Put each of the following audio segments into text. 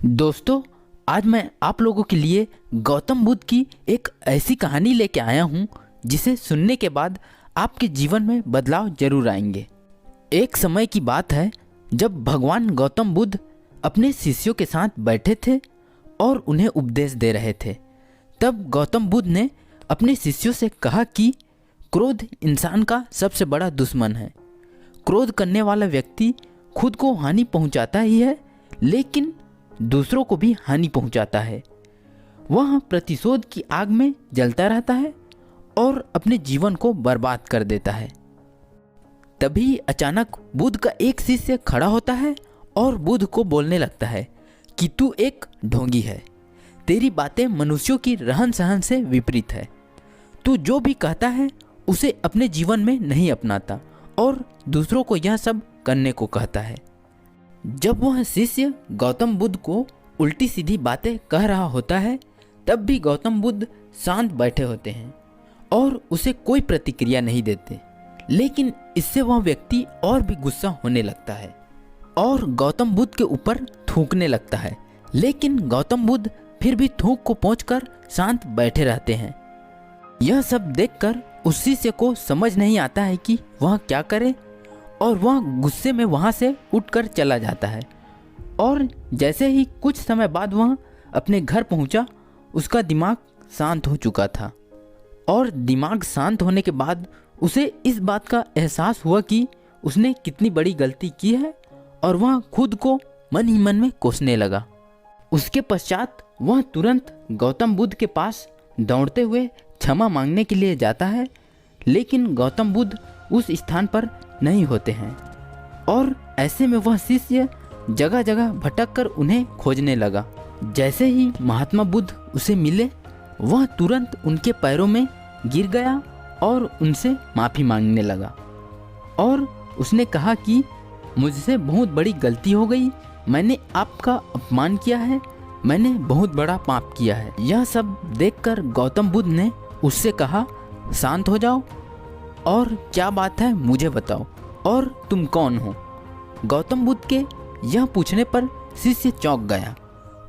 दोस्तों, आज मैं आप लोगों के लिए गौतम बुद्ध की एक ऐसी कहानी लेके आया हूँ जिसे सुनने के बाद आपके जीवन में बदलाव जरूर आएंगे। एक समय की बात है जब भगवान गौतम बुद्ध अपने शिष्यों के साथ बैठे थे और उन्हें उपदेश दे रहे थे। तब गौतम बुद्ध ने अपने शिष्यों से कहा कि क्रोध इंसान का सबसे बड़ा दुश्मन है। क्रोध करने वाला व्यक्ति खुद को हानि पहुंचाता ही है, लेकिन दूसरों को भी हानि पहुंचाता है। वह प्रतिशोध की आग में जलता रहता है और अपने जीवन को बर्बाद कर देता है। तभी अचानक बुद्ध का एक शिष्य खड़ा होता है और बुद्ध को बोलने लगता है कि तू एक ढोंगी है, तेरी बातें मनुष्यों की रहन सहन से विपरीत है। तू जो भी कहता है उसे अपने जीवन में नहीं अपनाता और दूसरों को यह सब करने को कहता है। जब वह शिष्य गौतम बुद्ध को उल्टी सीधी बातें कह रहा होता है, तब भी गौतम बुद्ध शांत बैठे होते हैं और उसे कोई प्रतिक्रिया नहीं देते। लेकिन इससे वह व्यक्ति और भी गुस्सा होने लगता है और गौतम बुद्ध के ऊपर थूकने लगता है। लेकिन गौतम बुद्ध फिर भी थूक को पोंछकर शांत बैठे रहते हैं। यह सब देखकर उस शिष्य को समझ नहीं आता है कि वह क्या करे और वह गुस्से में वहाँ से उठकर चला जाता है। और जैसे ही कुछ समय बाद वह अपने घर पहुँचा, उसका दिमाग शांत हो चुका था। और दिमाग शांत होने के बाद उसे इस बात का एहसास हुआ कि उसने कितनी बड़ी गलती की है और वह खुद को मन ही मन में कोसने लगा। उसके पश्चात वह तुरंत गौतम बुद्ध के पास दौड़ते हुए क्षमा मांगने के लिए जाता है, लेकिन गौतम बुद्ध उस स्थान पर नहीं होते हैं। और ऐसे में वह शिष्य जगह जगह भटक कर उन्हें खोजने लगा। जैसे ही महात्मा बुद्ध उसे मिले, वह तुरंत उनके पैरों में गिर गया और उनसे माफ़ी मांगने लगा। और उसने कहा कि मुझसे बहुत बड़ी गलती हो गई, मैंने आपका अपमान किया है, मैंने बहुत बड़ा पाप किया है। यह सब देखकर गौतम बुद्ध ने उससे कहा, शांत हो जाओ और क्या बात है मुझे बताओ, और तुम कौन हो? गौतम बुद्ध के यह पूछने पर शिष्य चौंक गया।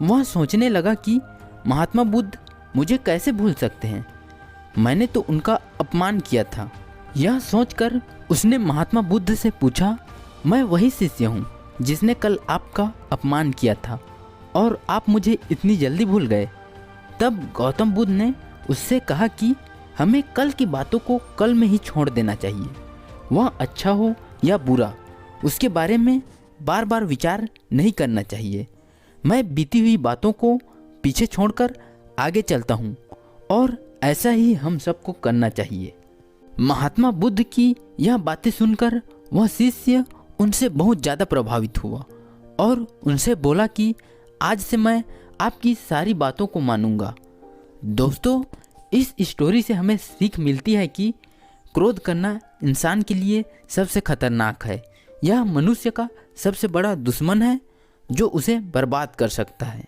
वह सोचने लगा कि महात्मा बुद्ध मुझे कैसे भूल सकते हैं, मैंने तो उनका अपमान किया था। यह सोचकर उसने महात्मा बुद्ध से पूछा, मैं वही शिष्य हूँ जिसने कल आपका अपमान किया था और आप मुझे इतनी जल्दी भूल गए। तब गौतम बुद्ध ने उससे कहा कि हमें कल की बातों को कल में ही छोड़ देना चाहिए। वह अच्छा हो या बुरा, उसके बारे में बार बार विचार नहीं करना चाहिए। मैं बीती हुई बातों को पीछे छोड़कर आगे चलता हूँ और ऐसा ही हम सबको करना चाहिए। महात्मा बुद्ध की यह बातें सुनकर वह शिष्य उनसे बहुत ज़्यादा प्रभावित हुआ और उनसे बोला कि आज से मैं आपकी सारी बातों को मानूंगा। दोस्तों, इस स्टोरी से हमें सीख मिलती है कि क्रोध करना इंसान के लिए सबसे खतरनाक है। यह मनुष्य का सबसे बड़ा दुश्मन है जो उसे बर्बाद कर सकता है।